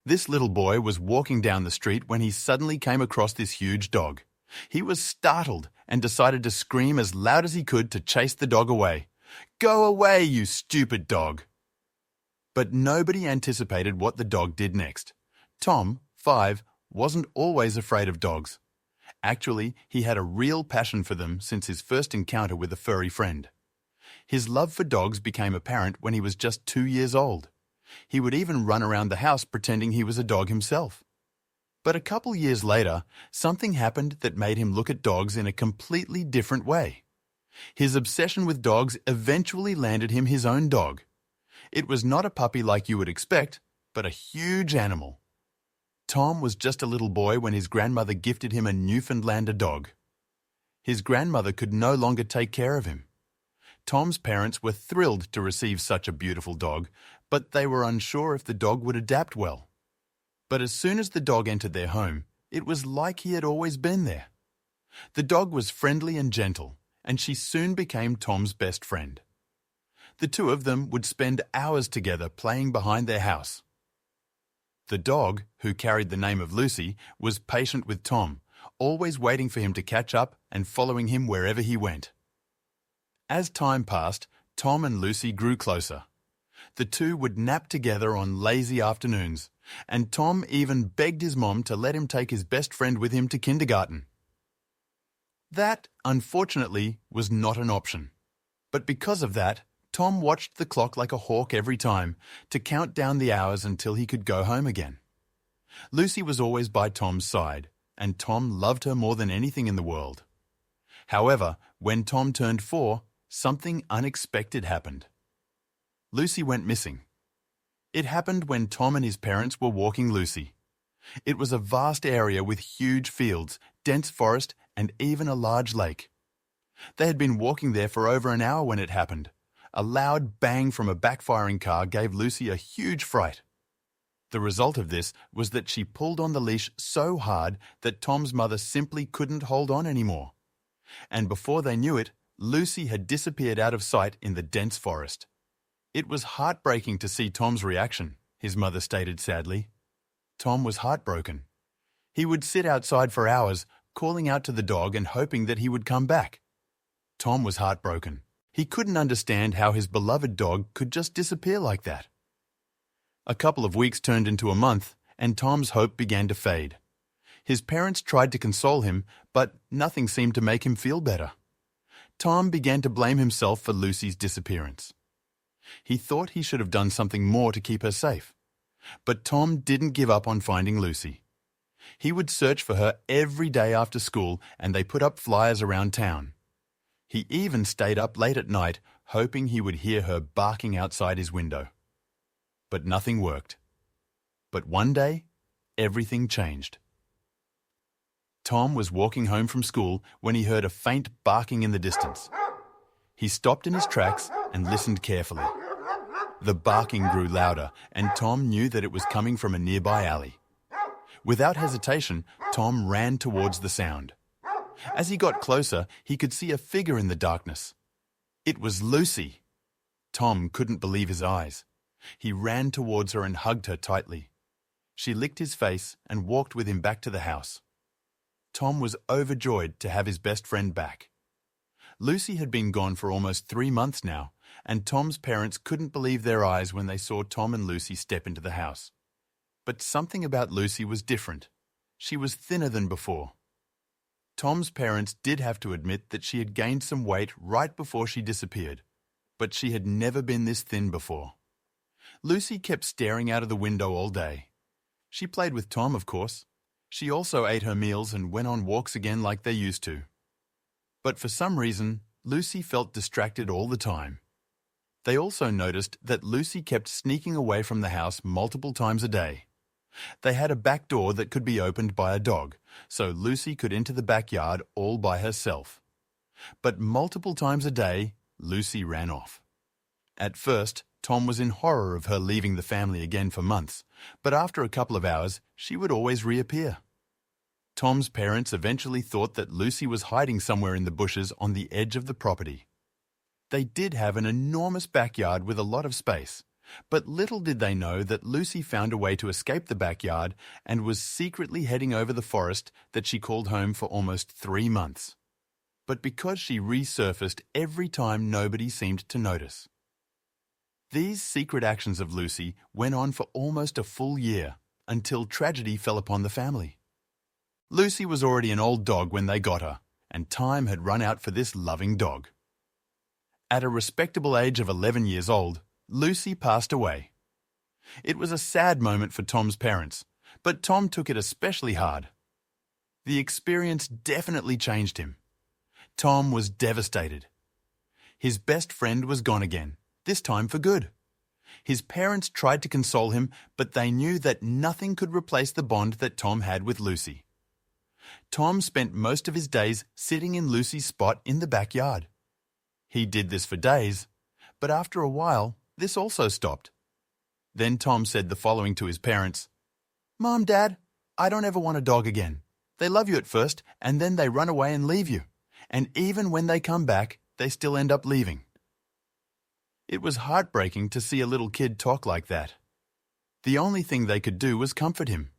This little boy was walking down the street when he suddenly came across this huge dog. He was startled and decided to scream as loud as he could to chase the dog away. "Go away, you stupid dog!" But nobody anticipated what the dog did next. Tom, 5, wasn't always afraid of dogs. Actually, he had a real passion for them since his first encounter with a furry friend. His love for dogs became apparent when he was just 2 years old. He would even run around the house pretending he was a dog himself. But a couple years later, something happened that made him look at dogs in a completely different way. His obsession with dogs eventually landed him his own dog. It was not a puppy like you would expect, but a huge animal. Tom was just a little boy when his grandmother gifted him a Newfoundlander dog. His grandmother could no longer take care of him. Tom's parents were thrilled to receive such a beautiful dog, but they were unsure if the dog would adapt well. But as soon as the dog entered their home, it was like he had always been there. The dog was friendly and gentle, and she soon became Tom's best friend. The two of them would spend hours together playing behind their house. The dog, who carried the name of Lucy, was patient with Tom, always waiting for him to catch up and following him wherever he went. As time passed, Tom and Lucy grew closer. The two would nap together on lazy afternoons, and Tom even begged his mom to let him take his best friend with him to kindergarten. That, unfortunately, was not an option. But because of that, Tom watched the clock like a hawk every time to count down the hours until he could go home again. Lucy was always by Tom's side, and Tom loved her more than anything in the world. However, when Tom turned 4, something unexpected happened. Lucy went missing. It happened when Tom and his parents were walking Lucy. It was a vast area with huge fields, dense forest, and even a large lake. They had been walking there for over an hour when it happened. A loud bang from a backfiring car gave Lucy a huge fright. The result of this was that she pulled on the leash so hard that Tom's mother simply couldn't hold on anymore. And before they knew it, Lucy had disappeared out of sight in the dense forest. It was heartbreaking to see Tom's reaction, his mother stated sadly. Tom was heartbroken. He would sit outside for hours, calling out to the dog and hoping that he would come back. Tom was heartbroken. He couldn't understand how his beloved dog could just disappear like that. A couple of weeks turned into a month, and Tom's hope began to fade. His parents tried to console him, but nothing seemed to make him feel better. Tom began to blame himself for Lucy's disappearance. He thought he should have done something more to keep her safe. But Tom didn't give up on finding Lucy. He would search for her every day after school, and they put up flyers around town. He even stayed up late at night, hoping he would hear her barking outside his window. But nothing worked. But one day, everything changed. Tom was walking home from school when he heard a faint barking in the distance. He stopped in his tracks and listened carefully. The barking grew louder, and Tom knew that it was coming from a nearby alley. Without hesitation, Tom ran towards the sound. As he got closer, he could see a figure in the darkness. It was Lucy. Tom couldn't believe his eyes. He ran towards her and hugged her tightly. She licked his face and walked with him back to the house. Tom was overjoyed to have his best friend back. Lucy had been gone for almost 3 months now, and Tom's parents couldn't believe their eyes when they saw Tom and Lucy step into the house. But something about Lucy was different. She was thinner than before. Tom's parents did have to admit that she had gained some weight right before she disappeared, but she had never been this thin before. Lucy kept staring out of the window all day. She played with Tom, of course. She also ate her meals and went on walks again like they used to. But for some reason, Lucy felt distracted all the time. They also noticed that Lucy kept sneaking away from the house multiple times a day. They had a back door that could be opened by a dog, so Lucy could enter the backyard all by herself. But multiple times a day, Lucy ran off. At first, Tom was in horror of her leaving the family again for months, but after a couple of hours, she would always reappear. Tom's parents eventually thought that Lucy was hiding somewhere in the bushes on the edge of the property. They did have an enormous backyard with a lot of space, But little did they know that Lucy found a way to escape the backyard and was secretly heading over the forest that she called home for almost 3 months. But because she resurfaced every time nobody seemed to notice. These secret actions of Lucy went on for almost a full year, until tragedy fell upon the family. Lucy was already an old dog when they got her, and time had run out for this loving dog. At a respectable age of 11 years old, Lucy passed away. It was a sad moment for Tom's parents, but Tom took it especially hard. The experience definitely changed him. Tom was devastated. His best friend was gone again, this time for good. His parents tried to console him, but they knew that nothing could replace the bond that Tom had with Lucy. Tom spent most of his days sitting in Lucy's spot in the backyard. He did this for days, but after a while, this also stopped. Then Tom said the following to his parents: "Mom, Dad, I don't ever want a dog again. They love you at first, and then they run away and leave you. And even when they come back, they still end up leaving." It was heartbreaking to see a little kid talk like that. The only thing they could do was comfort him.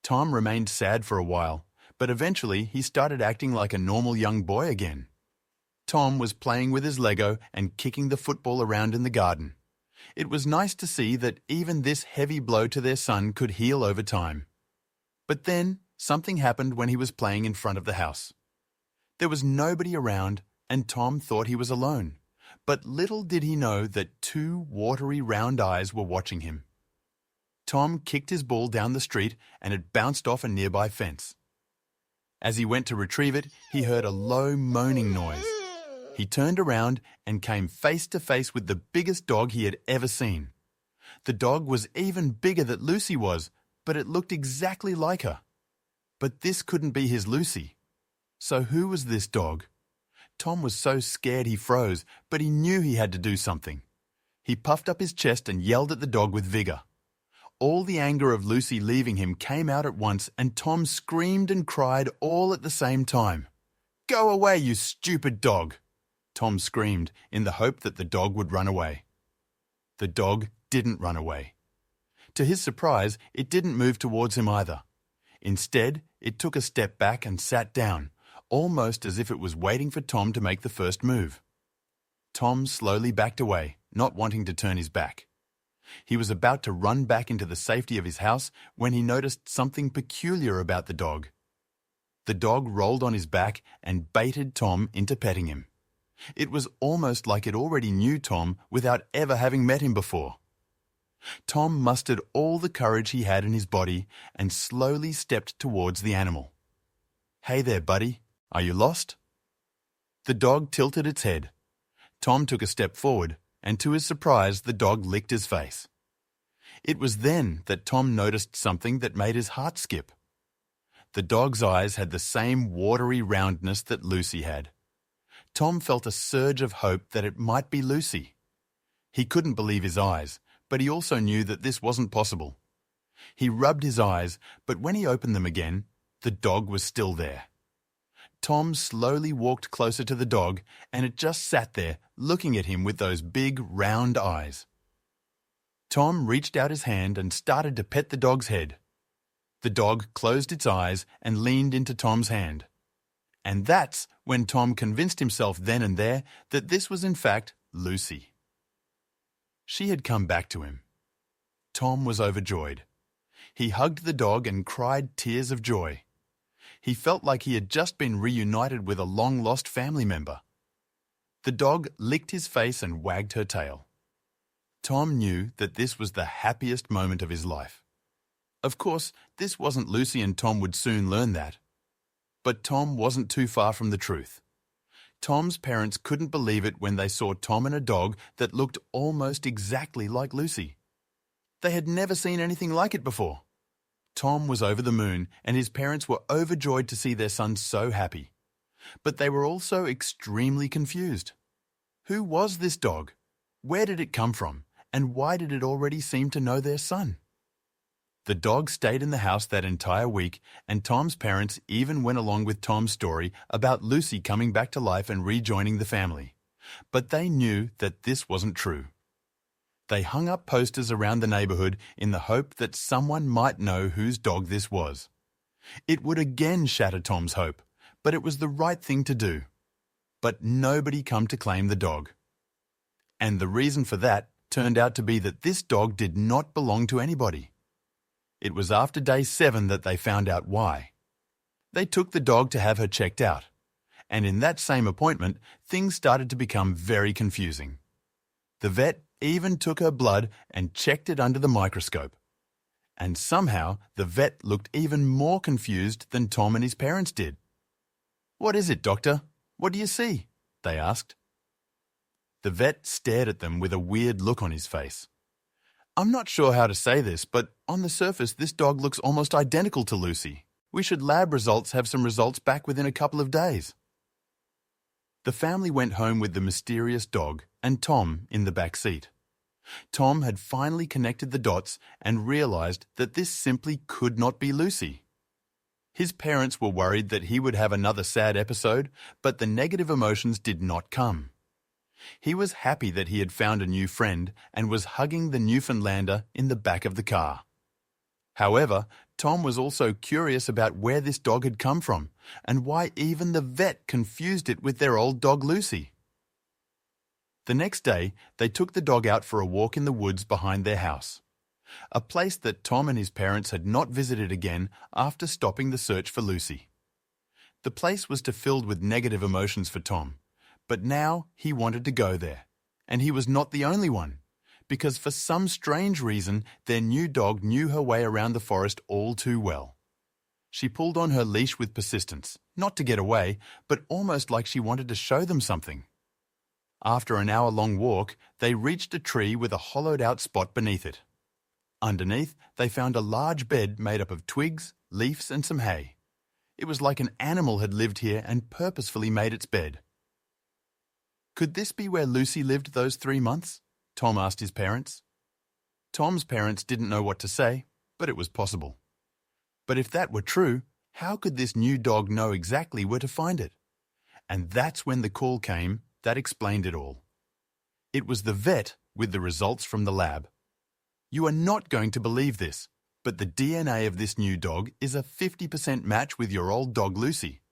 Tom remained sad for a while, but eventually he started acting like a normal young boy again. Tom was playing with his Lego and kicking the football around in the garden. It was nice to see that even this heavy blow to their son could heal over time. But then something happened when he was playing in front of the house. There was nobody around, and Tom thought he was alone. But little did he know that 2 watery round eyes were watching him. Tom kicked his ball down the street and it bounced off a nearby fence. As he went to retrieve it, he heard a low moaning noise. He turned around and came face to face with the biggest dog he had ever seen. The dog was even bigger than Lucy was, but it looked exactly like her. But this couldn't be his Lucy. So who was this dog? Tom was so scared he froze, but he knew he had to do something. He puffed up his chest and yelled at the dog with vigor. All the anger of Lucy leaving him came out at once, and Tom screamed and cried all at the same time. "Go away, you stupid dog!" Tom screamed in the hope that the dog would run away. The dog didn't run away. To his surprise, it didn't move towards him either. Instead, it took a step back and sat down, almost as if it was waiting for Tom to make the first move. Tom slowly backed away, not wanting to turn his back. He was about to run back into the safety of his house when he noticed something peculiar about the dog. The dog rolled on his back and baited Tom into petting him. It was almost like it already knew Tom without ever having met him before. Tom mustered all the courage he had in his body and slowly stepped towards the animal. "Hey there, buddy. Are you lost?" The dog tilted its head. Tom took a step forward, and to his surprise, the dog licked his face. It was then that Tom noticed something that made his heart skip. The dog's eyes had the same watery roundness that Lucy had. Tom felt a surge of hope that it might be Lucy. He couldn't believe his eyes, but he also knew that this wasn't possible. He rubbed his eyes, but when he opened them again, the dog was still there. Tom slowly walked closer to the dog, and it just sat there, looking at him with those big, round eyes. Tom reached out his hand and started to pet the dog's head. The dog closed its eyes and leaned into Tom's hand. And that's when Tom convinced himself then and there that this was in fact Lucy. She had come back to him. Tom was overjoyed. He hugged the dog and cried tears of joy. He felt like he had just been reunited with a long-lost family member. The dog licked his face and wagged her tail. Tom knew that this was the happiest moment of his life. Of course, this wasn't Lucy, and Tom would soon learn that. But Tom wasn't too far from the truth. Tom's parents couldn't believe it when they saw Tom and a dog that looked almost exactly like Lucy. They had never seen anything like it before. Tom was over the moon, and his parents were overjoyed to see their son so happy. But they were also extremely confused. Who was this dog? Where did it come from? And why did it already seem to know their son? The dog stayed in the house that entire week, and Tom's parents even went along with Tom's story about Lucy coming back to life and rejoining the family. But they knew that this wasn't true. They hung up posters around the neighborhood in the hope that someone might know whose dog this was. It would again shatter Tom's hope, but it was the right thing to do. But nobody come to claim the dog. And the reason for that turned out to be that this dog did not belong to anybody. It was after day 7 that they found out why. They took the dog to have her checked out, and in that same appointment, things started to become very confusing. The vet even took her blood and checked it under the microscope. And somehow, the vet looked even more confused than Tom and his parents did. "What is it, doctor? What do you see?" they asked. The vet stared at them with a weird look on his face. "I'm not sure how to say this, but on the surface this dog looks almost identical to Lucy. We should lab results have some results back within a couple of days." The family went home with the mysterious dog and Tom in the back seat. Tom had finally connected the dots and realized that this simply could not be Lucy. His parents were worried that he would have another sad episode, but the negative emotions did not come. He was happy that he had found a new friend and was hugging the Newfoundlander in the back of the car. However, Tom was also curious about where this dog had come from and why even the vet confused it with their old dog Lucy. The next day, they took the dog out for a walk in the woods behind their house, a place that Tom and his parents had not visited again after stopping the search for Lucy. The place was filled with negative emotions for Tom, but now he wanted to go there, and he was not the only one, because for some strange reason their new dog knew her way around the forest all too well. She pulled on her leash with persistence, not to get away, but almost like she wanted to show them something. After an hour-long walk, they reached a tree with a hollowed-out spot beneath it. Underneath, they found a large bed made up of twigs, leaves and some hay. It was like an animal had lived here and purposefully made its bed. Could this be where Lucy lived those 3 months? Tom asked his parents. Tom's parents didn't know what to say, but it was possible. But if that were true, how could this new dog know exactly where to find it? And that's when the call came that explained it all. It was the vet with the results from the lab. You are not going to believe this, but the DNA of this new dog is a 50% match with your old dog Lucy.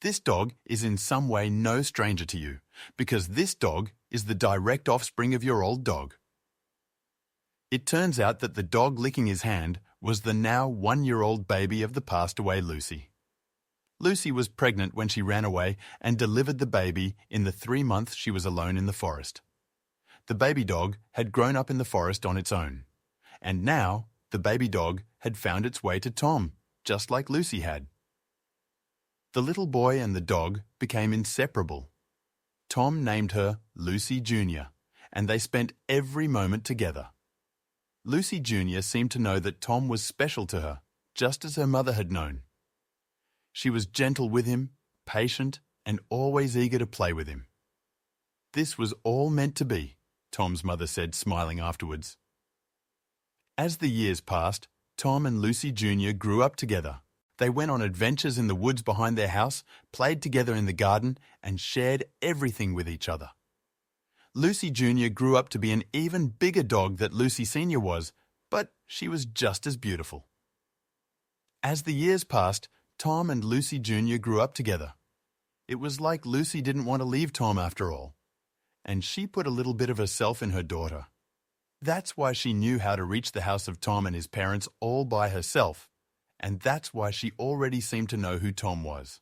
This dog is in some way no stranger to you, because this dog is the direct offspring of your old dog. It turns out that the dog licking his hand was the now 1-year-old baby of the passed-away Lucy. Lucy was pregnant when she ran away and delivered the baby in the 3 months she was alone in the forest. The baby dog had grown up in the forest on its own, and now the baby dog had found its way to Tom, just like Lucy had. The little boy and the dog became inseparable. Tom named her Lucy Jr., and they spent every moment together. Lucy Jr. seemed to know that Tom was special to her, just as her mother had known. She was gentle with him, patient, and always eager to play with him. This was all meant to be, Tom's mother said, smiling afterwards. As the years passed, Tom and Lucy Jr. grew up together. They went on adventures in the woods behind their house, played together in the garden, and shared everything with each other. Lucy Jr. grew up to be an even bigger dog than Lucy Sr. was, but she was just as beautiful. As the years passed, Tom and Lucy Jr. grew up together. It was like Lucy didn't want to leave Tom after all, and she put a little bit of herself in her daughter. That's why she knew how to reach the house of Tom and his parents all by herself. And that's why she already seemed to know who Tom was.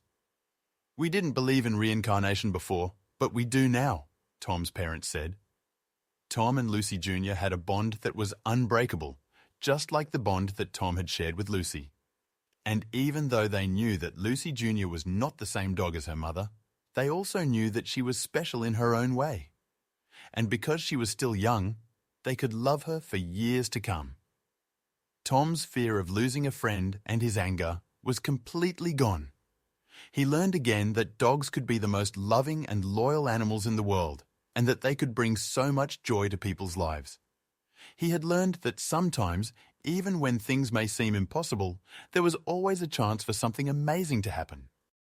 "We didn't believe in reincarnation before, but we do now," Tom's parents said. Tom and Lucy Jr. had a bond that was unbreakable, just like the bond that Tom had shared with Lucy. And even though they knew that Lucy Jr. was not the same dog as her mother, they also knew that she was special in her own way. And because she was still young, they could love her for years to come. Tom's fear of losing a friend and his anger was completely gone. He learned again that dogs could be the most loving and loyal animals in the world, and that they could bring so much joy to people's lives. He had learned that sometimes, even when things may seem impossible, there was always a chance for something amazing to happen.